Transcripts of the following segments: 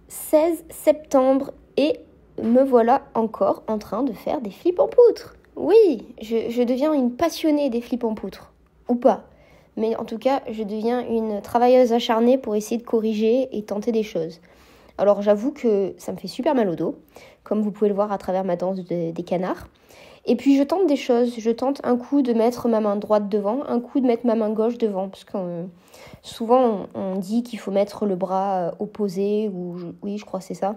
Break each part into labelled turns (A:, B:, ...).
A: 16 septembre et me voilà encore en train de faire des flips en poutre. Oui, je deviens une passionnée des flips en poutre. Ou pas. Mais en tout cas, je deviens une travailleuse acharnée pour essayer de corriger et tenter des choses. Alors j'avoue que ça me fait super mal au dos, comme vous pouvez le voir à travers ma danse des canards. Et puis je tente des choses. Je tente un coup de mettre ma main droite devant, un coup de mettre ma main gauche devant. Parce que souvent on dit qu'il faut mettre le bras opposé, oui je crois que c'est ça.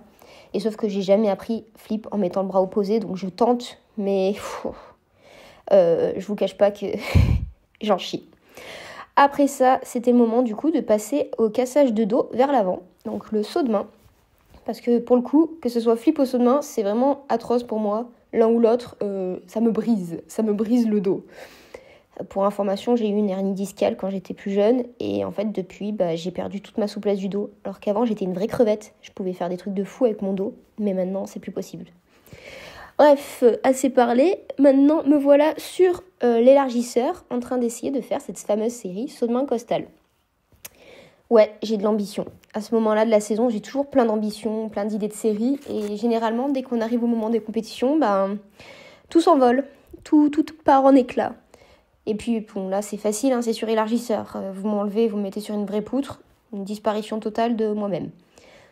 A: Et sauf que j'ai jamais appris flip en mettant le bras opposé, donc je tente, mais je vous cache pas que j'en chie. Après ça, c'était le moment du coup de passer au cassage de dos vers l'avant, donc le saut de main. Parce que pour le coup, que ce soit flip ou saut de main, c'est vraiment atroce pour moi. L'un ou l'autre, ça me brise le dos. Pour information, j'ai eu une hernie discale quand j'étais plus jeune. Et en fait, depuis, j'ai perdu toute ma souplesse du dos. Alors qu'avant, j'étais une vraie crevette. Je pouvais faire des trucs de fou avec mon dos. Mais maintenant, c'est plus possible. Bref, assez parlé. Maintenant, me voilà sur l'élargisseur, en train d'essayer de faire cette fameuse série saut de main costal. Ouais, j'ai de l'ambition. À ce moment-là de la saison, j'ai toujours plein d'ambition, plein d'idées de séries. Et généralement, dès qu'on arrive au moment des compétitions, tout s'envole. Tout part en éclats. Et puis, bon, là, c'est facile, c'est sur élargisseur. Vous m'enlevez, vous me mettez sur une vraie poutre. Une disparition totale de moi-même.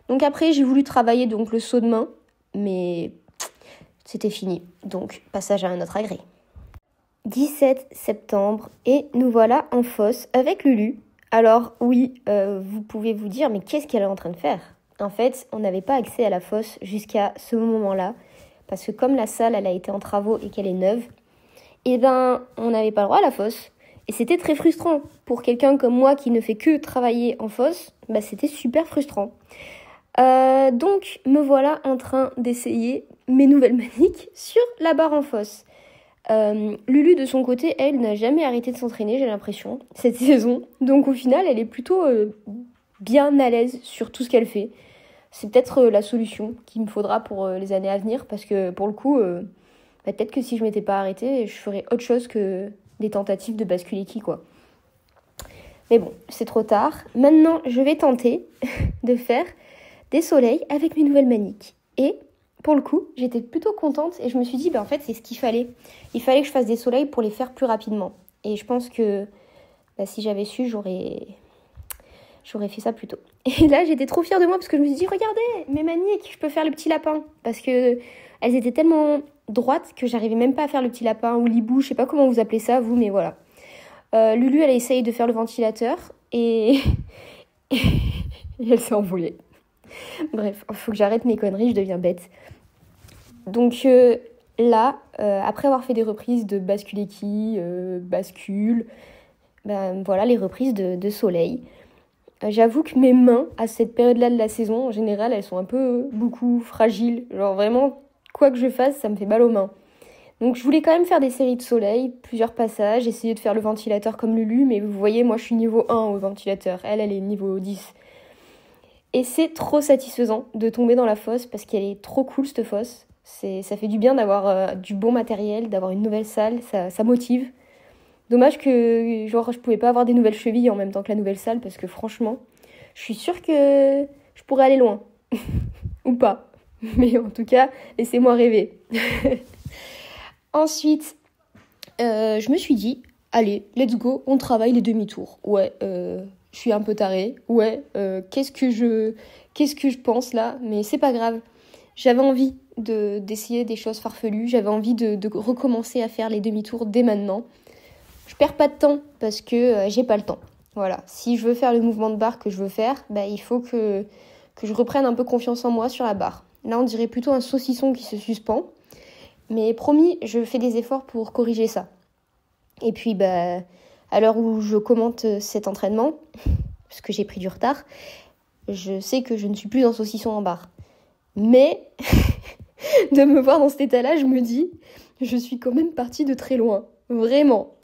A: Donc après, j'ai voulu travailler donc le saut de main. Mais c'était fini. Donc, passage à un autre agrès. 17 septembre. Et nous voilà en fosse avec Lulu. Alors oui, vous pouvez vous dire, mais qu'est-ce qu'elle est en train de faire ? En fait, on n'avait pas accès à la fosse jusqu'à ce moment-là, parce que comme la salle, elle a été en travaux et qu'elle est neuve, on n'avait pas le droit à la fosse. Et c'était très frustrant. Pour quelqu'un comme moi qui ne fait que travailler en fosse, c'était super frustrant. Donc, me voilà en train d'essayer mes nouvelles maniques sur la barre en fosse. Lulu de son côté, elle n'a jamais arrêté de s'entraîner, j'ai l'impression, cette saison. Donc au final, elle est plutôt bien à l'aise sur tout ce qu'elle fait. C'est peut-être la solution qu'il me faudra pour les années à venir, parce que pour le coup, peut-être que si je m'étais pas arrêtée, je ferais autre chose que des tentatives de basculer quoi. Mais bon, c'est trop tard. Maintenant, je vais tenter de faire des soleils avec mes nouvelles maniques. Et pour le coup, j'étais plutôt contente et je me suis dit, en fait, c'est ce qu'il fallait. Il fallait que je fasse des soleils pour les faire plus rapidement. Et je pense que si j'avais su, j'aurais fait ça plus tôt. Et là, j'étais trop fière de moi parce que je me suis dit, regardez, mes maniques, je peux faire le petit lapin. Parce que elles étaient tellement droites que j'arrivais même pas à faire le petit lapin ou l'hibou, je sais pas comment vous appelez ça, vous, mais voilà. Lulu, elle essaye de faire le ventilateur et elle s'est envolée. Bref, il faut que j'arrête mes conneries, je deviens bête. Donc là, après avoir fait des reprises de basculeki, bascule, voilà les reprises de soleil. J'avoue que mes mains, à cette période-là de la saison, en général, elles sont un peu beaucoup fragiles. Genre vraiment, quoi que je fasse, ça me fait mal aux mains. Donc je voulais quand même faire des séries de soleil, plusieurs passages, essayer de faire le ventilateur comme Lulu, mais vous voyez, moi je suis niveau 1 au ventilateur, elle est niveau 10. Et c'est trop satisfaisant de tomber dans la fosse parce qu'elle est trop cool cette fosse. Ça fait du bien d'avoir du bon matériel, d'avoir une nouvelle salle, ça motive. Dommage que je pouvais pas avoir des nouvelles chevilles en même temps que la nouvelle salle parce que franchement, je suis sûre que je pourrais aller loin. Ou pas. Mais en tout cas, laissez-moi rêver. Ensuite, je me suis dit, allez, let's go, on travaille les demi-tours. Ouais, je suis un peu tarée. Ouais, qu'est-ce que je pense là ? Mais c'est pas grave. J'avais envie d'essayer des choses farfelues. J'avais envie de recommencer à faire les demi-tours dès maintenant. Je perds pas de temps parce que j'ai pas le temps. Voilà. Si je veux faire le mouvement de barre que je veux faire, il faut que je reprenne un peu confiance en moi sur la barre. Là, on dirait plutôt un saucisson qui se suspend. Mais promis, je fais des efforts pour corriger ça. Et puis, à l'heure où je commente cet entraînement, parce que j'ai pris du retard, je sais que je ne suis plus un saucisson en barre. Mais de me voir dans cet état-là, je me dis, je suis quand même partie de très loin. Vraiment.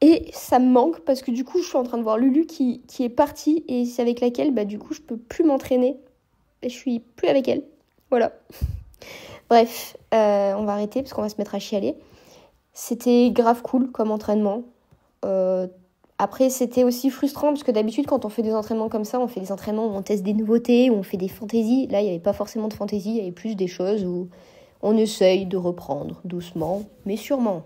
A: Et ça me manque parce que du coup, je suis en train de voir Lulu qui est partie et c'est avec laquelle, du coup, je peux plus m'entraîner. Et je suis plus avec elle. Voilà. Bref, on va arrêter parce qu'on va se mettre à chialer. C'était grave cool comme entraînement. Après, c'était aussi frustrant parce que d'habitude, quand on fait des entraînements comme ça, on fait des entraînements où on teste des nouveautés, où on fait des fantaisies. Là, il n'y avait pas forcément de fantaisie, il y avait plus des choses où on essaye de reprendre doucement, mais sûrement.